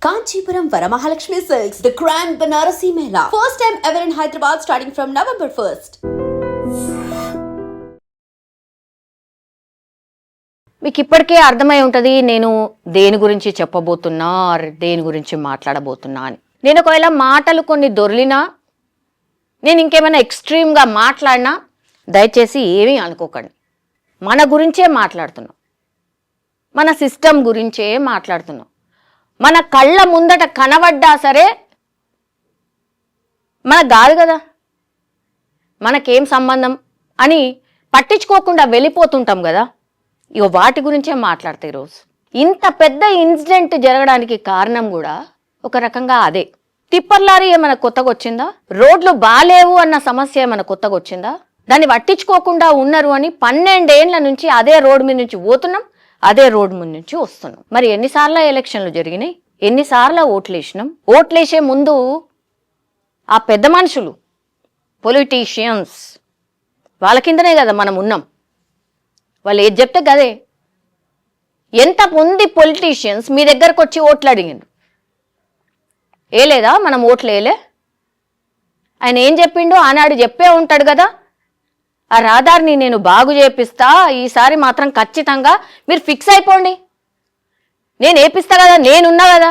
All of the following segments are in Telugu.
Kanchipuram Varamahalakshmi Silks, the Grand Banarasi Mela. First time ever in Hyderabad starting from November 1st. మీకు ఇప్పటికే అర్థమై ఉంటుంది నేను దేని గురించి చెప్పబోతున్నా దేని గురించి మాట్లాడబోతున్నా అని. నేను ఒకవేళ మాటలు కొన్ని దొర్లినా నేను ఇంకేమైనా ఎక్స్ట్రీమ్గా మాట్లాడినా దయచేసి ఏమీ అనుకోకండి. మన గురించే మాట్లాడుతున్నాం, మన సిస్టమ్ గురించే మాట్లాడుతున్నాం. మన కళ్ళ ముందట కనబడ్డా సరే మనకు కాదు కదా, మనకేం సంబంధం అని పట్టించుకోకుండా వెళ్ళిపోతుంటాం కదా. ఇక వాటి గురించే మాట్లాడతా ఈరోజు. ఇంత పెద్ద ఇన్సిడెంట్ జరగడానికి కారణం కూడా ఒక రకంగా అదే. టిప్పర్ లారీ ఏమైనా కొత్తగా వచ్చిందా? రోడ్లు బాలేవు అన్న సమస్య ఏమైనా కొత్తగా వచ్చిందా? దాన్ని పట్టించుకోకుండా ఉన్నారు అని 12 ఏళ్ల నుంచి అదే రోడ్డు మీద నుంచి పోతున్నాం, అదే రోడ్డు మీద నుంచి వస్తున్నాం. మరి ఎన్నిసార్లు ఎలక్షన్లు జరిగినాయి, ఎన్నిసార్లు ఓట్లేసినాం? ఓట్లేసే ముందు ఆ పెద్ద మనుషులు పొలిటీషియన్స్ వాళ్ళ కిందనే కదా మనం ఉన్నాం. వాళ్ళు ఏది చెప్తే గదే. ఎంతమంది పొలిటీషియన్స్ మీ దగ్గరకు వచ్చి ఓట్లు అడిగిండ్రు? లేదా మనం ఓట్లు వేయలే. ఆయన ఏం చెప్పిండో ఆనాడు చెప్పే ఉంటాడు కదా, ఆ రహదారిని నేను బాగు చేపిస్తా, ఈసారి మాత్రం ఖచ్చితంగా మీరు ఫిక్స్ అయిపోండి, నేను వేపిస్తా కదా, నేనున్నా కదా,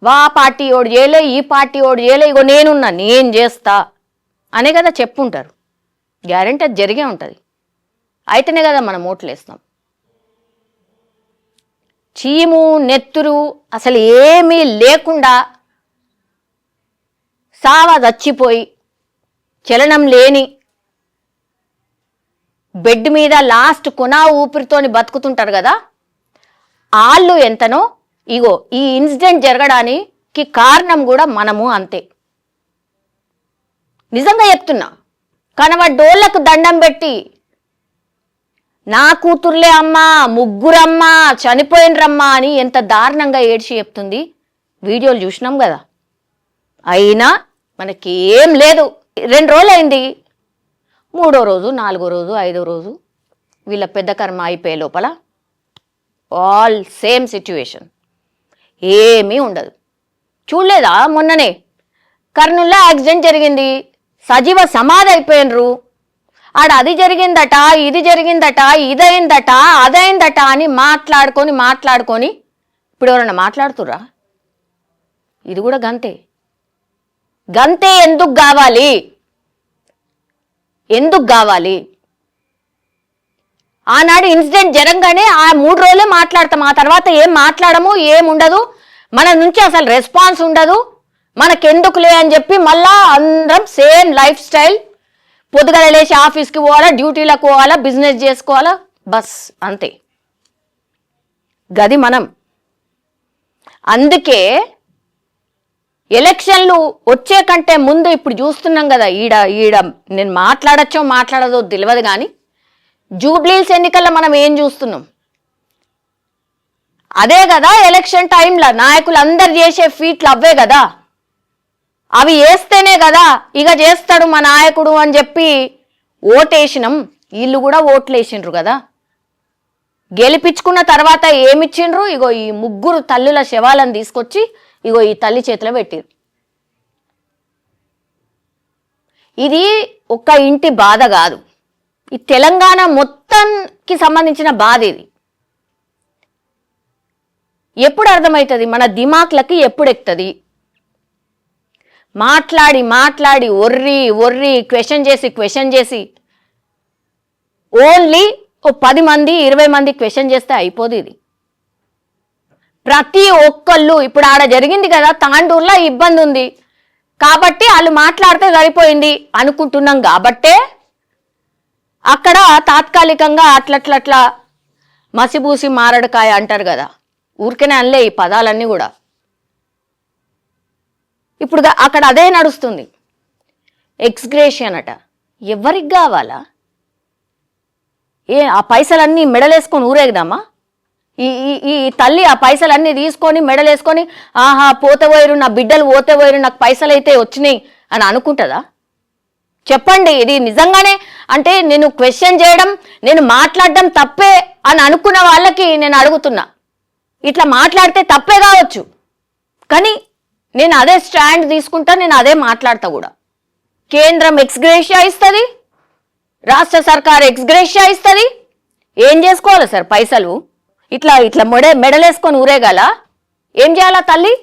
వా పార్టీ ఓడి చేయలే, ఈ పార్టీ ఓడి చేయలే, ఇగో నేనున్నా, నేను చేస్తా అనే కదా చెప్పుంటారు. గ్యారెంటీ అది జరిగే ఉంటుంది. అయితేనే కదా మనం ఓట్లు వేస్తాం. చీము నెత్తురు అసలు ఏమీ లేకుండా సావా చచ్చిపోయి చలనం లేని బెడ్ మీద లాస్ట్ కొనా ఊపిరితోని బతుకుతుంటారు కదా, వాళ్ళు ఎంతనో ఇగో ఈ ఇన్సిడెంట్ జరగడానికి కారణం కూడా మనము అంతే. నిజంగా చెప్తున్నా, కనవడ్డోళ్లకు దండం పెట్టి నా కూతుర్లే అమ్మా, ముగ్గురమ్మా చనిపోయినరమ్మా అని ఎంత దారుణంగా ఏడ్చి చెప్తుంది. వీడియోలు చూసినాం కదా. అయినా మనకి ఏం లేదు. 2 రోజులు అయింది, 3వ రోజు 4వ రోజు 5వ రోజు వీళ్ళ పెద్ద కర్మ అయిపోయే లోపల ఆల్ సేమ్ సిచ్యువేషన్, ఏమీ ఉండదు. చూడలేదా మొన్ననే కర్నూలులో యాక్సిడెంట్ జరిగింది, సజీవ సమాధి అయిపోయినరు. ఆడ అది జరిగిందట, ఇది జరిగిందట, ఇదైందట, అదైందట అని మాట్లాడుకొని ఇప్పుడు ఎవరన్నా మాట్లాడుతుర్రా? ఇది కూడా గంతే. ఎందుకు కావాలి? ఆనాడు ఇన్సిడెంట్ జరగగానే ఆ 3 రోజులే మాట్లాడతాం, ఆ తర్వాత ఏం మాట్లాడము, ఏముండదు, మన నుంచి అసలు రెస్పాన్స్ ఉండదు, మనకెందుకులే అని చెప్పి మళ్ళా అందరం సేమ్ లైఫ్ స్టైల్, పొద్దుగల లేచి ఆఫీస్కి పోవాలా, డ్యూటీలకు పోవాలా, బిజినెస్ చేసుకోవాలా, బస్ అంతే. గది మనం. అందుకే ఎలక్షన్లు వచ్చే కంటే ముందు ఇప్పుడు చూస్తున్నాం కదా, ఈడ నేను మాట్లాడదో తెలియదు కానీ జూబ్లీస్ ఎన్నికల్లో మనం ఏం చూస్తున్నాం? అదే కదా ఎలక్షన్ టైంలో నాయకులు అందరు చేసే ఫీట్లు అవే కదా. అవి వేస్తేనే కదా ఇక చేస్తాడు మా నాయకుడు అని చెప్పి ఓటేసినాం. వీళ్ళు కూడా ఓట్లు వేసిండ్రు కదా. గెలిపించుకున్న తర్వాత ఏమిచ్చిండ్రు? ఇగో ఈ 3 తల్లుల శవాలను తీసుకొచ్చి ఇగో ఈ తల్లి చేతిలో పెట్టిరు. ఇది ఒక్క ఇంటి బాధ కాదు, ఈ తెలంగాణ మొత్తానికి సంబంధించిన బాధ. ఇది ఎప్పుడు అర్థమవుతుంది? మన దిమాక్లకి ఎప్పుడు ఎక్కుతుంది? మాట్లాడి ఒర్రి క్వశ్చన్ చేసి ఓన్లీ 10 మంది 20 మంది క్వశ్చన్ చేస్తే అయిపోదు. ఇది ప్రతి ఒక్కళ్ళు ఇప్పుడు ఆడ జరిగింది కదా, తాండూరులో ఇబ్బంది ఉంది కాబట్టి వాళ్ళు మాట్లాడితే సరిపోయింది అనుకుంటున్నాం. కాబట్టే అక్కడ తాత్కాలికంగా అట్లట్లా మసిబూసి మారడకాయ అంటారు కదా, ఊరికనే అనలే ఈ పదాలన్నీ కూడా. ఇప్పుడు అక్కడ అదే నడుస్తుంది. ఎక్స్గ్రేషన్ అట. ఎవరికి కావాలా? ఆ పైసలన్నీ మెడలేసుకొని ఊరేగదామా? ఈ తల్లి ఆ పైసలన్నీ తీసుకొని మెడలేసుకొని ఆహా పోతే పోయిరు, నా బిడ్డలు పోతే పోయిరు, నాకు పైసలు అయితే వచ్చినాయి అని అనుకుంటుందా? చెప్పండి. ఇది నిజంగానే అంటే నేను క్వశ్చన్ చేయడం, నేను మాట్లాడడం తప్పే అని అనుకున్న వాళ్ళకి నేను అడుగుతున్నా. ఇట్లా మాట్లాడితే తప్పే కావచ్చు, కానీ నేను అదే స్టాండ్ తీసుకుంటా, నేను అదే మాట్లాడతా కూడా. కేంద్రం ఎక్స్గ్రేషియా ఇస్తుంది, రాష్ట్ర సర్కార్ ఎక్స్గ్రేషియా ఇస్తుంది. ఏం చేసుకోవాలి సార్ పైసలు? ఇట్లా ఇట్లా మెడలేసుకొని ఊరేగాల? ఏం చేయాలా తల్లి?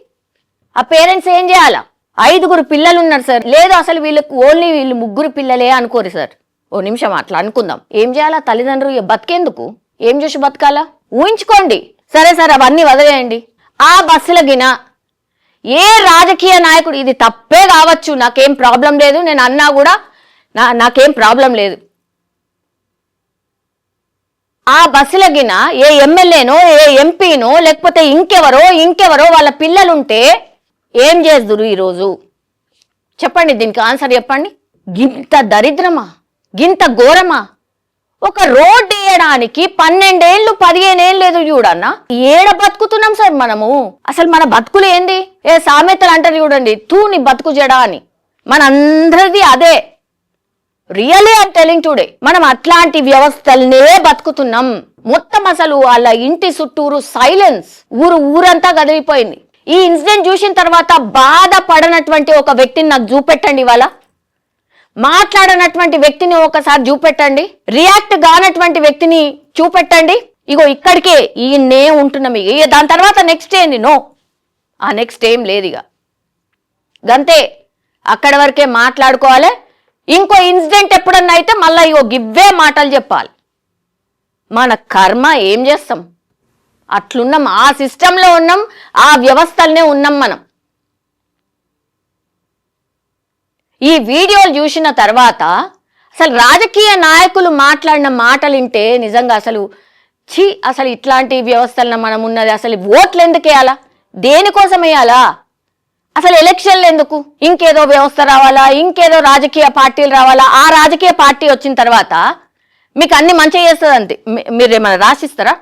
ఆ పేరెంట్స్ ఏం చేయాలా? 5 పిల్లలు ఉన్నారు సార్, లేదు అసలు వీళ్ళకి ఓన్లీ వీళ్ళు 3 పిల్లలే అనుకోరు సార్. ఓ నిమిషం అట్లా అనుకుందాం. ఏం చేయాలా తల్లిదండ్రులు? బతికేందుకు? ఏం చేసి బతకాలా? ఊహించుకోండి. సరే సార్ అవన్నీ వదిలేయండి. ఆ బస్సుల గిన ఏ రాజకీయ నాయకుడు, ఇది తప్పే కావచ్చు, నాకేం ప్రాబ్లం లేదు, నేను అన్నా కూడా నాకేం ప్రాబ్లం లేదు. ఆ బస్సుల గిన ఏ ఎమ్మెల్యేనో ఏ ఎంపీనో లేకపోతే ఇంకెవరో వాళ్ళ పిల్లలుంటే ఏం చేస్తురు ఈరోజు? చెప్పండి, దీనికి ఆన్సర్ చెప్పండి. గింత దరిద్రమా, గింత ఘోరమా? ఒక రోడ్డు వేయడానికి 12 ఏళ్ళు 15 ఏళ్ళు లేదు చూడన్నా. ఏడ బతుకుతున్నాం సార్ మనము? అసలు మన బతుకులు ఏంది? ఏ సామెతలు అంటారు చూడండి, తూని బతుకు జడా అని. మనందరిది అదే. రియలీ ఐమ్ టెలింగ్ టుడే, మనం అట్లాంటి వ్యవస్థలనే బతుకుతున్నాం. మొత్తం అసలు వాళ్ళ ఇంటి చుట్టూరు సైలెన్స్, ఊరంతా గదిలిపోయింది. ఈ ఇన్సిడెంట్ చూసిన తర్వాత బాధపడనటువంటి ఒక వ్యక్తిని నాకు చూపెట్టండి, ఇవాళ మాట్లాడనటువంటి వ్యక్తిని ఒకసారి చూపెట్టండి, రియాక్ట్ కానటువంటి వ్యక్తిని చూపెట్టండి. ఇగో ఇక్కడికే ఈయన్నే ఉంటున్నాం. ఇక దాని తర్వాత నెక్స్ట్ ఏంది? నో, ఆ నెక్స్ట్ ఏం లేదు. ఇక గంతే, అక్కడి వరకే మాట్లాడుకోవాలి. ఇంకో ఇన్సిడెంట్ ఎప్పుడన్నా అయితే మళ్ళీ ఇగో గివ్వే మాటలు చెప్పాలి. మన కర్మ, ఏం చేస్తాం? అట్లున్నాం, ఆ సిస్టంలో ఉన్నాం, ఆ వ్యవస్థలనే ఉన్నాం మనం. ఈ వీడియోలు చూసిన తర్వాత అసలు రాజకీయ నాయకులు మాట్లాడిన మాటలు వింటే నిజంగా అసలు ఇట్లాంటి వ్యవస్థలను మనం ఉన్నది. అసలు ఓట్లు ఎందుకు వేయాలా? దేనికోసం వేయాలా? అసలు ఎలక్షన్లు ఎందుకు? ఇంకేదో వ్యవస్థ రావాలా? ఇంకేదో రాజకీయ పార్టీలు రావాలా? ఆ రాజకీయ పార్టీ వచ్చిన తర్వాత మీకు అన్ని మంచిగా చేస్తుంది అంతే. మీరు ఏమైనా రాసిస్తారా?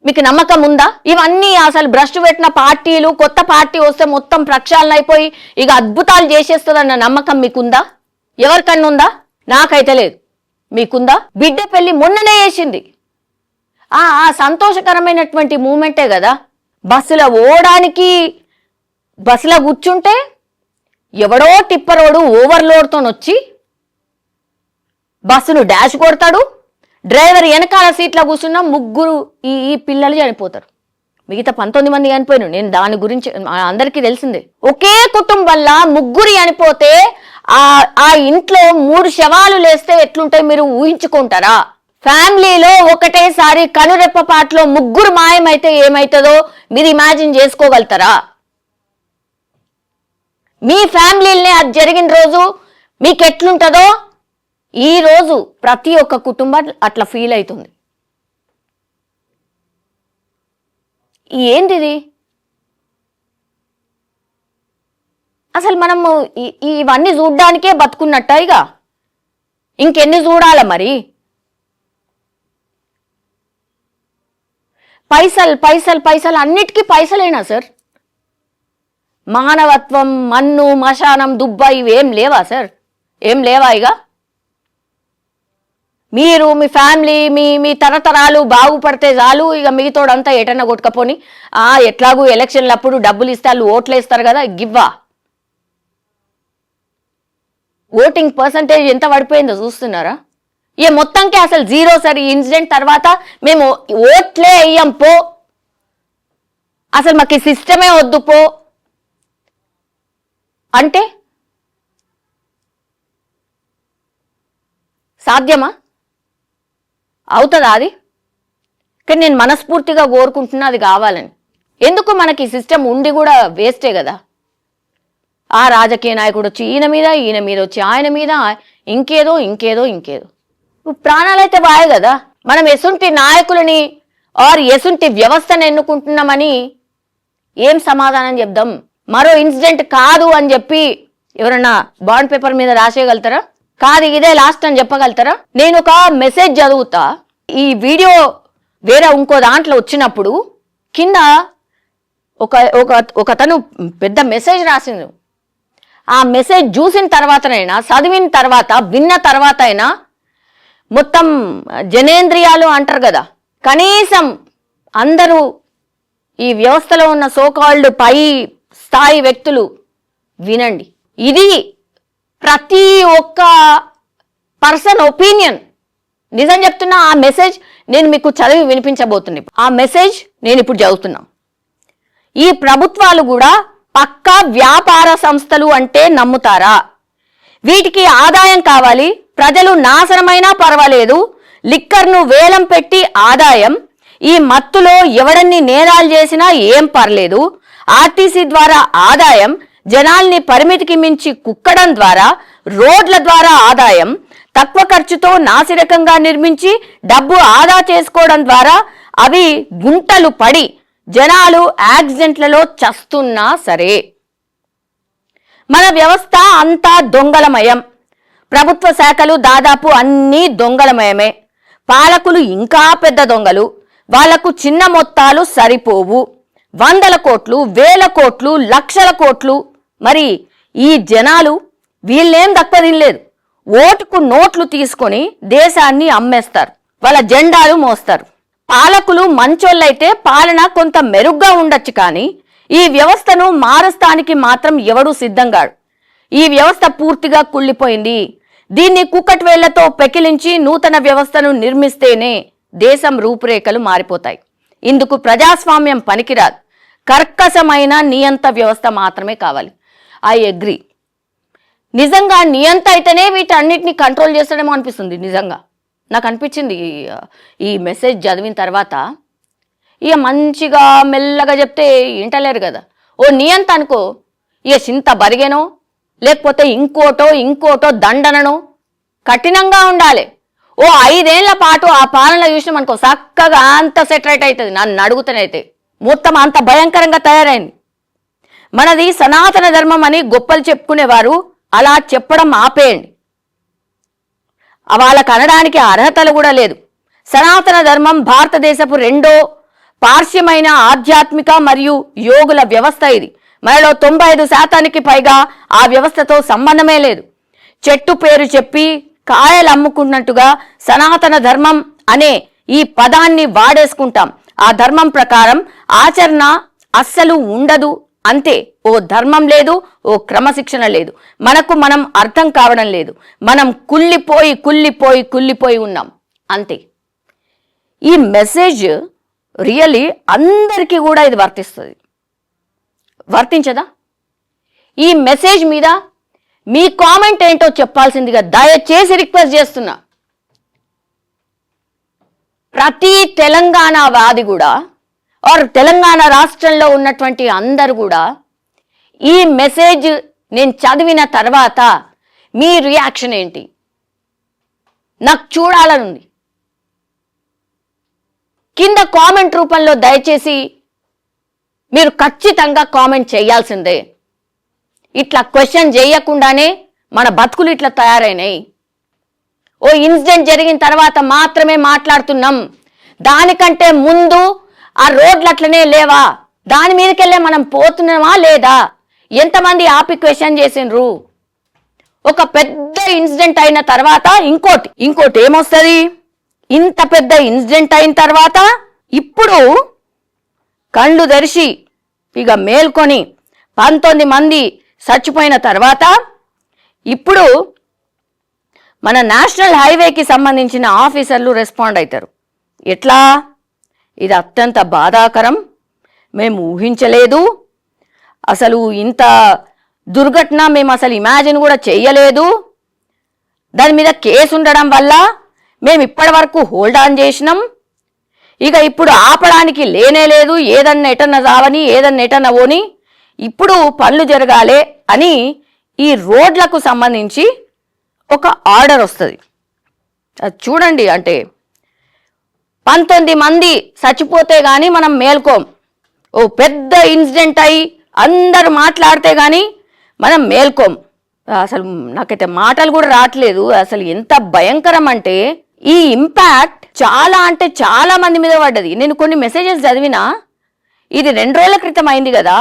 మీకు నమ్మకం ఉందా? ఇవన్నీ అసలు భ్రష్టు పెట్టిన పార్టీలు, కొత్త పార్టీ వస్తే మొత్తం ప్రక్షాళన అయిపోయి ఇక అద్భుతాలు చేసేస్తుందన్న నమ్మకం మీకుందా? ఎవరికన్నా ఉందా? నాకైతే లేదు. మీకుందా? బిడ్డ పెళ్లి మొన్ననే చేసింది. ఆ సంతోషకరమైనటువంటి మూమెంటే కదా. బస్సులో ఓడానికి, బస్సులో కూర్చుంటే ఎవడో టిప్పరోడు ఓవర్లోడ్తో వచ్చి బస్సును డాష్ కొడతాడు. డ్రైవర్ వెనకాల సీట్లో కూర్చున్న 3 ఈ పిల్లలు చనిపోతారు. మిగతా 19 మంది చనిపోయారు. నేను దాని గురించి అందరికీ తెలిసిందే. ఒకే కుటుంబంలో 3 చనిపోతే ఆ ఇంట్లో 3 శవాలు లేస్తే ఎట్లుంటాయి మీరు ఊహించుకుంటారా? ఫ్యామిలీలో ఒకటేసారి కనురెప్పపాట్లో 3 మాయమైతే ఏమైతుందో మీరు ఇమాజిన్ చేసుకోగలుగుతారా? మీ ఫ్యామిలీనే అది జరిగిన రోజు మీకు ఎట్లుంటుందో ఈ రోజు ప్రతి ఒక్క కుటుంబం అట్లా ఫీల్ అవుతుంది. ఏంటిది? అసలు మనము ఇవన్నీ చూడ్డానికే బతుకున్నట్ట? ఇక ఇంకెన్ని చూడాలా మరి? పైసలు అన్నిటికీ పైసలేనా సార్? మానవత్వం, మన్ను, మశానం, దుబ్బ ఇవేం లేవా సార్? ఏం లేవా? ఇక మీరు మీ ఫ్యామిలీ మీ తరతరాలు బాగుపడితే చాలు. ఇక మిగతాడంతా ఎటన్నా కొట్టుకపోని ఎట్లాగూ ఎలక్షన్లు అప్పుడు డబ్బులు ఇస్తే వాళ్ళు ఓట్లు వేస్తారు కదా, గివ్వా. ఓటింగ్ పర్సంటేజ్ ఎంత పడిపోయిందో చూస్తున్నారా? మొత్తంకి అసలు 0 సార్. ఈ ఇన్సిడెంట్ తర్వాత మేము ఓట్లే వేయం పో, అసలు మాకు ఈ సిస్టమే వద్దు పో అంటే సాధ్యమా? అవుతుందా అది? కానీ నేను మనస్ఫూర్తిగా కోరుకుంటున్నా అది కావాలని. ఎందుకు? మనకి సిస్టమ్ ఉండి కూడా వేస్టే కదా. ఆ రాజకీయ నాయకుడు వచ్చి ఈయన మీద వచ్చి ఆయన మీద ఇంకేదో ప్రాణాలైతే బాయే కదా. మనం ఎసుంటి నాయకులని ఎసుంటి వ్యవస్థను ఎన్నుకుంటున్నామని ఏం సమాధానం చెప్దాం? మరో ఇన్సిడెంట్ కాదు అని చెప్పి ఎవరన్నా బాండ్ పేపర్ మీద రాసేయగలుగుతారా? కాదు ఇదే లాస్ట్ అని చెప్పగలుగుతారా? నేను ఒక మెసేజ్ చదువుతా. ఈ వీడియో వేరే ఇంకో దాంట్లో వచ్చినప్పుడు కింద ఒకతను పెద్ద మెసేజ్ రాసింది. ఆ మెసేజ్ చూసిన తర్వాతనైనా, చదివిన తర్వాత, విన్న తర్వాత అయినా మొత్తం జనేంద్రియాలు అంటారు కదా, కనీసం అందరూ ఈ వ్యవస్థలో ఉన్న సోకాల్డ్ పై స్థాయి వ్యక్తులు వినండి. ఇది ప్రతి ఒక్క పర్సన్ ఒపీనియన్. నిజం చెప్తున్నా, ఆ మెసేజ్ నేను మీకు చదివి వినిపించబోతున్నా. ఆ మెసేజ్ నేను ఇప్పుడు చదువుతున్నా. ఈ ప్రభుత్వాలు కూడా పక్కా వ్యాపార సంస్థలు అంటే నమ్ముతారా? వీటికి ఆదాయం కావాలి, ప్రజలు నాశనమైనా పర్వాలేదు, లిక్కర్ను వేలం పెట్టి ఆదాయం, ఈ మత్తులో ఎవడన్ని నేరాలు చేసినా ఏం పర్లేదు, ఆర్టీసీ ద్వారా ఆదాయం, జనాల్ని పరిమితికి మించి కుక్కడం ద్వారా, రోడ్ల ద్వారా ఆదాయం, తక్కువ ఖర్చుతో నాసిరకంగా నిర్మించి డబ్బు ఆదా చేసుకోవడం ద్వారా అవి గుంటలు పడి జనాలు యాక్సిడెంట్లలో చస్తున్నా సరే. మన వ్యవస్థ అంతా దొంగలమయం. ప్రభుత్వ శాఖలు దాదాపు అన్నీ దొంగలమయమే. పాలకులు ఇంకా పెద్ద దొంగలు. వాళ్లకు చిన్న మొత్తాలు సరిపోవు. 100 కోట్లు, 1000 కోట్లు, లక్షల కోట్లు. మరి ఈ జనాలు వీళ్ళేం దక్కదినలేదు. ఓటుకు నోట్లు తీసుకొని దేశాన్ని అమ్మేస్తారు, వాళ్ళ జెండాలు మోస్తారు. పాలకులు మంచోళ్ళైతే పాలన కొంత మెరుగ్గా ఉండొచ్చు, కానీ ఈ వ్యవస్థను మారస్తానికి మాత్రం ఎవడూ సిద్ధంగాడు. ఈ వ్యవస్థ పూర్తిగా కుళ్ళిపోయింది. దీన్ని కుక్కటి వేళ్లతో పెకిలించి నూతన వ్యవస్థను నిర్మిస్తేనే దేశం రూపురేఖలు మారిపోతాయి. ఇందుకు ప్రజాస్వామ్యం పనికిరాదు, కర్కశమైన నియంత వ్యవస్థ మాత్రమే కావాలి. I agree. నిజంగా నియంత అయితేనే వీటన్నిటిని కంట్రోల్ చేస్తాడేమో అనిపిస్తుంది. నిజంగా నాకు అనిపించింది ఈ మెసేజ్ చదివిన తర్వాత. ఇక మంచిగా మెల్లగా చెప్తే వింటలేరు కదా. ఓ నియంత అనుకో, ఇక చింత బరిగేనో లేకపోతే ఇంకోటో దండననో కఠినంగా ఉండాలి. ఓ 5 ఏళ్ల పాటు ఆ పాలన చూసినాం అనుకో, చక్కగా అంత సెటరేట్ అవుతుంది. నన్ను అడుగుతానైతే మొత్తం అంత భయంకరంగా తయారైంది. మనది సనాతన ధర్మం అని గొప్పలు చెప్పుకునేవారు అలా చెప్పడం ఆపేయండి. వాళ్ళకు అనడానికి అర్హతలు కూడా లేదు. సనాతన ధర్మం భారతదేశపు రెండో పార్శ్యమైన ఆధ్యాత్మిక మరియు యోగుల వ్యవస్థ. ఇది మనలో 95% పైగా ఆ వ్యవస్థతో సంబంధమే లేదు. చెట్టు పేరు చెప్పి కాయలు అమ్ముకున్నట్టుగా సనాతన ధర్మం అనే ఈ పదాన్ని వాడేసుకుంటాం. ఆ ధర్మం ప్రకారం ఆచరణ అస్సలు ఉండదు. అంతే. ఓ ధర్మం లేదు, ఓ క్రమశిక్షణ లేదు. మనకు మనం అర్థం కావడం లేదు. మనం కుళ్ళిపోయి ఉన్నాం. అంతే. ఈ మెసేజ్ రియల్లీ అందరికీ కూడా ఇది వర్తించదా? ఈ మెసేజ్ మీద మీ కామెంట్ ఏంటో చెప్పాల్సిందిగా దయచేసి రిక్వెస్ట్ చేస్తున్నా. ప్రతి తెలంగాణ వాది కూడా ఆర్ తెలంగాణ రాష్ట్రంలో ఉన్నటువంటి అందరు కూడా ఈ మెసేజ్ నేను చదివిన తర్వాత మీ రియాక్షన్ ఏంటి నాకు చూడాలనుంది. కింద కామెంట్ రూపంలో దయచేసి మీరు ఖచ్చితంగా కామెంట్ చేయాల్సిందే. ఇట్లా క్వశ్చన్ చేయకుండానే మన బతుకులు ఇట్లా తయారైనాయి. ఓ ఇన్సిడెంట్ జరిగిన తర్వాత మాత్రమే మాట్లాడుతున్నాం. దానికంటే ముందు ఆ రోడ్లు అట్లనే లేవా? దాని మీదకెళ్ళే మనం పోతున్నామా లేదా? ఎంతమంది ఆపి క్వశ్చన్ చేసిండ్రు? ఒక పెద్ద ఇన్సిడెంట్ అయిన తర్వాత ఇంకోటి ఏమొస్తుంది? ఇంత పెద్ద ఇన్సిడెంట్ అయిన తర్వాత ఇప్పుడు కళ్ళు తెరిచి ఇక మేల్కొని 19 మంది చచ్చిపోయిన తర్వాత ఇప్పుడు మన నేషనల్ హైవేకి సంబంధించిన ఆఫీసర్లు రెస్పాండ్ అవుతారు. ఎట్లా? ఇది అత్యంత బాధాకరం, మేము ఊహించలేదు, అసలు ఇంత దుర్ఘటన మేము అసలు ఇమాజిన్ కూడా చేయలేదు, దాని మీద కేసు ఉండడం వల్ల మేము ఇప్పటి వరకు హోల్డ్ ఆన్ చేసినాం, ఇక ఇప్పుడు ఆపడానికి లేనే లేదు, ఏదన్నా ఎటన్నా రావని ఏదన్నా ఎటన్నా పోని ఇప్పుడు పనులు జరగాలి అని ఈ రోడ్లకు సంబంధించి ఒక ఆర్డర్ వస్తుంది. అది చూడండి. అంటే 19 మంది చచ్చిపోతే కానీ మనం మేల్కోం. ఓ పెద్ద ఇన్సిడెంట్ అయ్యి అందరు మాట్లాడితే కానీ మనం మేల్కోం. అసలు నాకైతే మాటలు కూడా రావట్లేదు. అసలు ఎంత భయంకరం అంటే ఈ ఇంపాక్ట్ చాలా అంటే చాలా మంది మీద పడ్డది. నేను కొన్ని మెసేజెస్ చదివినా, ఇది 2 రోజుల క్రితం అయింది కదా,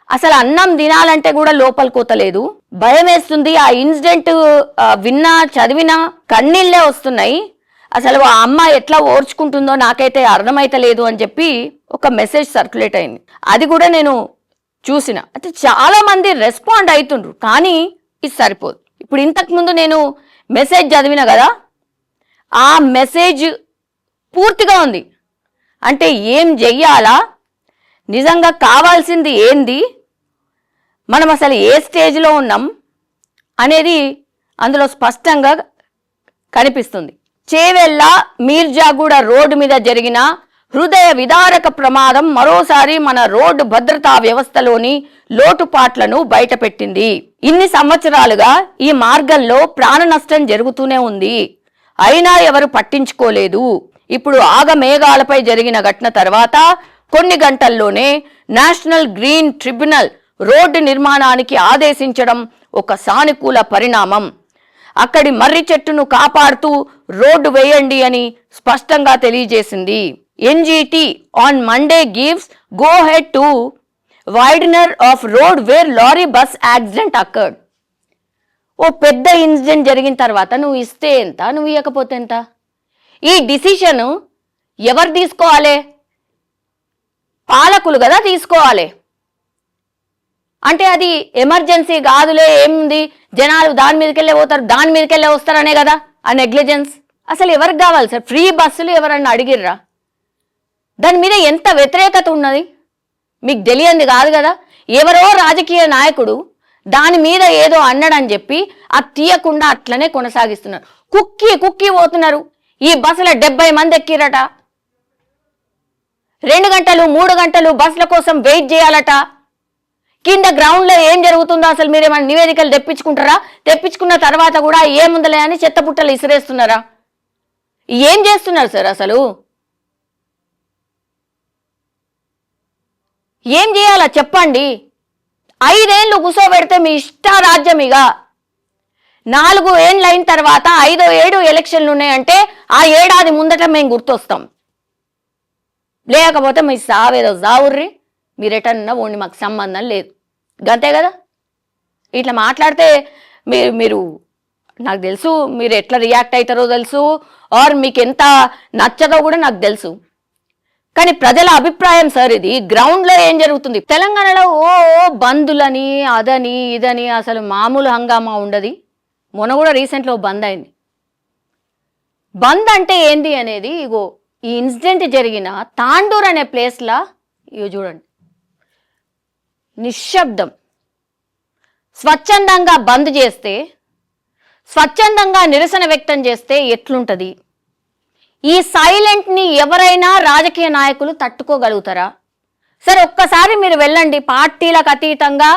అసలు అన్నం తినాలంటే కూడా లోపల కోతలేదు, భయం వేస్తుంది. ఆ ఇన్సిడెంట్ విన్నా చదివినా కన్నీళ్ళే వస్తున్నాయి. అసలు ఆ అమ్మ ఎట్లా ఓర్చుకుంటుందో నాకైతే అర్థమైతలేదు అని చెప్పి ఒక మెసేజ్ సర్క్యులేట్ అయింది. అది కూడా నేను చూసిన. అయితే చాలా మంది రెస్పాండ్ అవుతుండ్రు, కానీ ఇది సరిపోదు. ఇప్పుడు ఇంతకు ముందు నేను మెసేజ్ చదివిన కదా, ఆ మెసేజ్ పూర్తిగా ఉంది. అంటే ఏం చెయ్యాలా, నిజంగా కావాల్సింది ఏంది, మనం అసలు ఏ స్టేజ్లో ఉన్నాం అనేది అందులో స్పష్టంగా కనిపిస్తుంది. చేవెళ్ళ మీర్జాగూడ రోడ్డు మీద జరిగిన హృదయ విదారక ప్రమాదం మరోసారి మన రోడ్డు భద్రతా వ్యవస్థలోని లోటుపాట్లను బయటపెట్టింది. ఇన్ని సంవత్సరాలుగా ఈ మార్గంలో ప్రాణ నష్టం జరుగుతూనే ఉంది, అయినా ఎవరు పట్టించుకోలేదు. ఇప్పుడు ఆగమేఘాలపై జరిగిన ఘటన తర్వాత కొన్ని గంటల్లోనే నేషనల్ గ్రీన్ ట్రిబ్యునల్ రోడ్డు నిర్మాణానికి ఆదేశించడం ఒక సానుకూల పరిణామం. అక్కడి మర్రి చెట్టును కాపాడుతూ రోడ్డు వేయండి అని స్పష్టంగా తెలియజేసింది. NGT on Monday gives go head to widener of road where lorry bus accident occurred. ఓ పెద్ద ఇన్సిడెంట్ జరిగిన తర్వాత నువ్వు ఇస్తే ఎంత, నువ్వు ఇవ్వకపోతే ఎంత? ఈ డిసిషన్ ఎవరు తీసుకోవాలి? పాలకులు కదా తీసుకోవాలి. అంటే అది ఎమర్జెన్సీ కాదులే, ఏముంది, జనాలు దాని మీదకెళ్ళే పోతారు, దాని మీదకెళ్ళే వస్తారనే కదా ఆ నెగ్లిజెన్స్. అసలు ఎవరికి కావాలి సార్? ఫ్రీ బస్సులు ఎవరన్నా అడిగిర్రా? దాని మీద ఎంత వ్యతిరేకత ఉన్నది మీకు తెలియంది కాదు కదా. ఎవరో రాజకీయ నాయకుడు దాని మీద ఏదో అన్నాడని చెప్పి అది తీయకుండా అట్లనే కొనసాగిస్తున్నారు. కుక్కి పోతున్నారు. ఈ బస్సులో 70 మంది ఎక్కిరట, 2 గంటలు 3 గంటలు బస్సుల కోసం వెయిట్ చేయాలట. కింద గ్రౌండ్లో ఏం జరుగుతుందో అసలు మీరేమైనా నివేదికలు తెప్పించుకుంటారా? తెప్పించుకున్న తర్వాత కూడా ఏముందలే అని చెత్తపుట్టలు ఇసిరేస్తున్నారా? ఏం చేస్తున్నారు సార్? అసలు ఏం చేయాలా చెప్పండి? 5 ఏళ్ళు కూసోబెడితే మీ ఇష్టారాజ్యం. ఇక 4 ఏళ్ళు అయిన తర్వాత 5వ ఏడు ఎలక్షన్లు ఉన్నాయంటే ఆ ఏడాది ముందట మేము గుర్తొస్తాం. లేకపోతే మీ సావేదో సావుర్రి, మీరెటన్నా ఓండి, మాకు సంబంధం లేదు, గంతే కదా. ఇట్లా మాట్లాడితే మీరు నాకు తెలుసు మీరు ఎట్లా రియాక్ట్ అవుతారో తెలుసు, ఆర్ మీకు ఎంత నచ్చదో కూడా నాకు తెలుసు. కానీ ప్రజల అభిప్రాయం సార్, ఇది గ్రౌండ్లో ఏం జరుగుతుంది. తెలంగాణలో ఓ బంధులని అదని ఇదని అసలు మామూలు హంగామా ఉండదు. మొన్న కూడా రీసెంట్లో బంద్ అయింది. బంద్ అంటే ఏంది అనేది ఇగో ఈ ఇన్సిడెంట్ జరిగిన తాండూర్ అనే ప్లేస్లా ఇగో చూడండి, నిశ్శబ్దం. స్వచ్ఛందంగా బంద్ చేస్తే, స్వచ్ఛందంగా నిరసన వ్యక్తం చేస్తే ఎట్లుంటది? ఈ సైలెంట్ని ఎవరైనా రాజకీయ నాయకులు తట్టుకోగలుగుతారా? సరే ఒక్కసారి మీరు వెళ్ళండి, పార్టీలకు అతీతంగా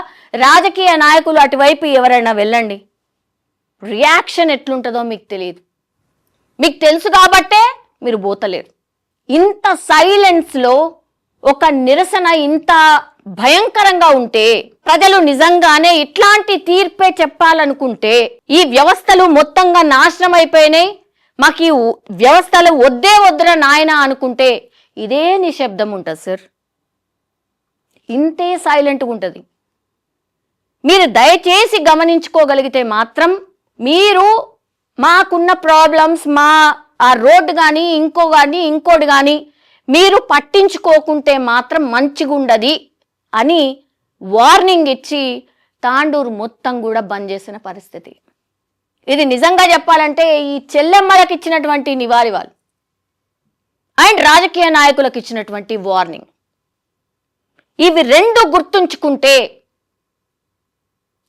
రాజకీయ నాయకులు అటువైపు ఎవరైనా వెళ్ళండి, రియాక్షన్ ఎట్లుంటుందో మీకు తెలియదు. మీకు తెలుసు కాబట్టే మీరు పోతలేరు. ఇంత సైలెన్స్లో ఒక నిరసన ఇంత భయంకరంగా ఉంటే, ప్రజలు నిజంగానే ఇట్లాంటి తీర్పే చెప్పాలనుకుంటే, ఈ వ్యవస్థలు మొత్తంగా నాశనం అయిపోయినాయి, మాకు ఈ వ్యవస్థలు వద్దే వద్దురా నాయన అనుకుంటే ఇదే నిశ్శబ్దం ఉంటుంది సార్. ఇంతే సైలెంట్గా ఉంటుంది. మీరు దయచేసి గమనించుకోగలిగితే మాత్రం మీరు మాకున్న ప్రాబ్లమ్స్, మా ఆ రోడ్డు కానీ ఇంకోటి కానీ మీరు పట్టించుకోకుంటే మాత్రం మంచిగుండది అని వార్నింగ్ ఇచ్చి తాండూరు మొత్తం కూడా బంద్ చేసిన పరిస్థితి. ఇది నిజంగా చెప్పాలంటే ఈ చెల్లెమ్మలకు ఇచ్చినటువంటి నివాళి వాళ్ళు అండ్ రాజకీయ నాయకులకు ఇచ్చినటువంటి వార్నింగ్. ఇవి రెండు గుర్తుంచుకుంటే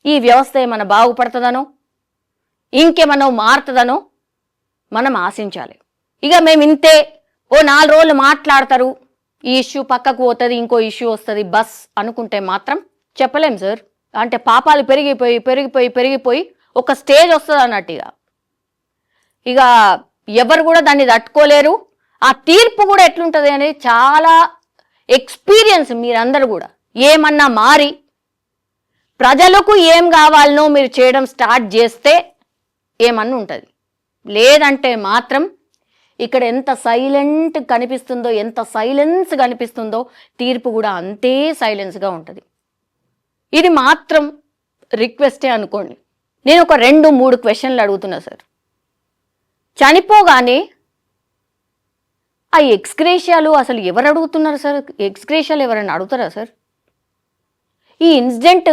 ఈ వ్యవస్థ ఏమైనా బాగుపడుతుందనో ఇంకేమన్నా మారుతుందనో మనం ఆశించాలి. ఇక మేము ఇంతే, ఓ 4 రోజులు మాట్లాడతారు, ఈ ఇష్యూ పక్కకు పోతుంది, ఇంకో ఇష్యూ వస్తుంది బస్ అనుకుంటే మాత్రం చెప్పలేం సార్. అంటే పాపాలు పెరిగిపోయి ఒక స్టేజ్ వస్తుంది అన్నట్టుగా ఇక ఎవరు కూడా దాన్ని తట్టుకోలేరు. ఆ తీర్పు కూడా ఎట్లుంటుంది అనేది చాలా ఎక్స్పీరియన్స్. మీరందరూ కూడా ఏమన్నా మారి ప్రజలకు ఏం కావాలనో మీరు చేయడం స్టార్ట్ చేస్తే ఏమన్నా ఉంటుంది. లేదంటే మాత్రం ఇక్కడ ఎంత సైలెంట్ కనిపిస్తుందో, ఎంత సైలెన్స్ కనిపిస్తుందో తీర్పు కూడా అంతే సైలెన్స్గా ఉంటుంది. ఇది మాత్రం రిక్వెస్టే అనుకోండి. నేను ఒక 2-3 క్వశ్చన్లు అడుగుతున్నా సార్. చనిపోగానే ఆ ఎక్స్గ్రేషియాలు అసలు ఎవరు అడుగుతున్నారు సార్? ఎక్స్గ్రేషియాలు ఎవరైనా అడుగుతారా సార్? ఈ ఇన్సిడెంట్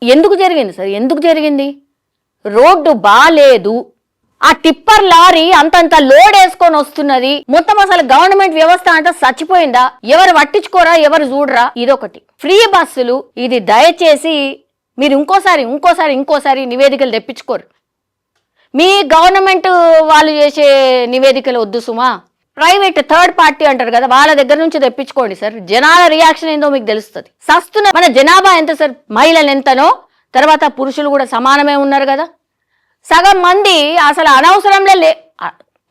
ఎందుకు జరిగింది సార్? ఎందుకు జరిగింది? రోడ్డు బాలేదు, ఆ టిప్పర్ లారీ అంతంత లోడ్ వేసుకొని వస్తున్నది, మొత్తం అసలు గవర్నమెంట్ వ్యవస్థ అంతా చచ్చిపోయిందా? ఎవరు పట్టించుకోరా, ఎవరు చూడరా? ఇదొకటి. ఫ్రీ బస్సులు, ఇది దయచేసి మీరు ఇంకోసారి నివేదికలు తెప్పించుకోరు. మీ గవర్నమెంట్ వాళ్ళు చేసే నివేదికలు వద్దు సుమా. ప్రైవేట్ థర్డ్ పార్టీ అంటారు కదా, వాళ్ళ దగ్గర నుంచి తెప్పించుకోండి సార్. జనాల రియాక్షన్ ఏందో మీకు తెలుస్తుంది. సస్తున్న మన జనాభా ఎంత సార్? మహిళలు ఎంతనో, తర్వాత పురుషులు కూడా సమానమే ఉన్నారు కదా. సగం మంది అసలు అనవసరంలే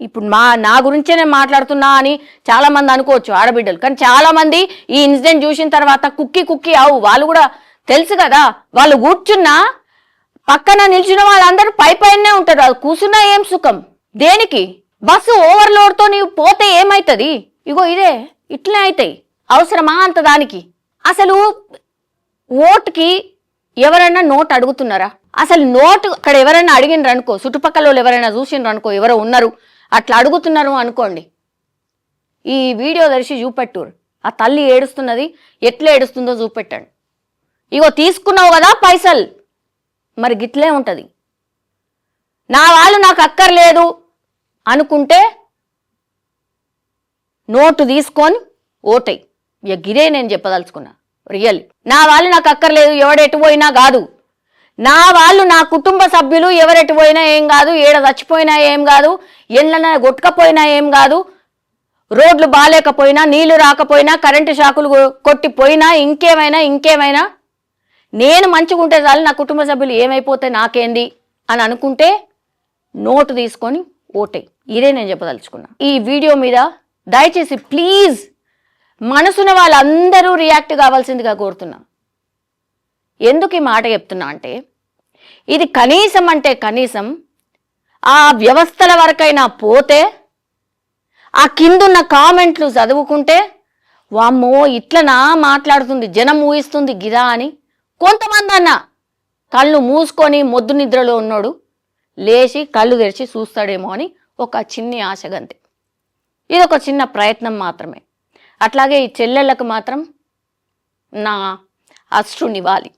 ఇప్పుడు నా గురించే నేను మాట్లాడుతున్నా అని చాలా మంది అనుకోవచ్చు ఆడబిడ్డలు, కానీ చాలా మంది ఈ ఇన్సిడెంట్ చూసిన తర్వాత కుక్కి అవు వాళ్ళు కూడా తెలుసు కదా. వాళ్ళు కూర్చున్నా పక్కన నిల్చున్న వాళ్ళందరూ పైనే ఉంటారు, అది కూర్చున్నా ఏం సుఖం దేనికి? బస్సు ఓవర్లోడ్తో నీవు పోతే ఏమవుతుంది? ఇగో ఇదే ఇట్లే అవుతాయి. అవసరమా అంత దానికి? అసలు ఓటుకి ఎవరైనా నోట్ అడుగుతున్నారా? అసలు నోటు అక్కడ ఎవరైనా అడిగినరు అనుకో, చుట్టుపక్కల వాళ్ళు ఎవరైనా చూసిండ్రు అనుకో, ఎవరో ఉన్నారు అట్లా అడుగుతున్నారు అనుకోండి, ఈ వీడియో దర్శి చూపెట్టురు. ఆ తల్లి ఏడుస్తున్నది, ఎట్లా ఏడుస్తుందో చూపెట్టండి. ఇగో తీసుకున్నావు కదా పైసలు, మరి గిట్లే ఉంటుంది. నా వాళ్ళు నాకు అక్కర్లేదు అనుకుంటే నోటు తీసుకొని ఓటై. ఇక గిరే నేను చెప్పదలుచుకున్నా రియల్లీ. నా వాళ్ళు నాకు అక్కర్లేదు, ఎవడెటు పోయినా కాదు. నా వాళ్ళు, నా కుటుంబ సభ్యులు ఎవరెటు పోయినా ఏం కాదు, ఏడ చచ్చిపోయినా ఏం కాదు, ఎళ్ళన కొట్టుకపోయినా ఏం కాదు, రోడ్లు బాగాలేకపోయినా, నీళ్లు రాకపోయినా, కరెంటు షాకులు కొట్టిపోయినా, ఇంకేమైనా నేను మంచిగా ఉంటే చాలు, నా కుటుంబ సభ్యులు ఏమైపోతే నాకేంది అని అనుకుంటే నోటు తీసుకొని ఓటై. ఇదే నేను చెప్పదలుచుకున్నా. ఈ వీడియో మీద దయచేసి ప్లీజ్ మనసున్న వాళ్ళందరూ రియాక్ట్ కావాల్సిందిగా కోరుతున్నా. ఎందుకు ఈ మాట చెప్తున్నా అంటే, ఇది కనీసం ఆ వ్యవస్థల వరకైనా పోతే, ఆ కిందున్న కామెంట్లు చదువుకుంటే, వామ్మో ఇట్లనా మాట్లాడుతుంది, జనం ఊహిస్తుంది గిదా అని కొంతమంది అన్న కళ్ళు మూసుకొని మొద్దు నిద్రలో ఉన్నాడు లేచి కళ్ళు తెరిచి చూస్తాడేమో అని ఒక చిన్ని ఆశగంతే. ఇది ఒక చిన్న ప్రయత్నం మాత్రమే. అట్లాగే ఈ చెల్లెళ్ళకు మాత్రం నా అశ్రు నివాలి.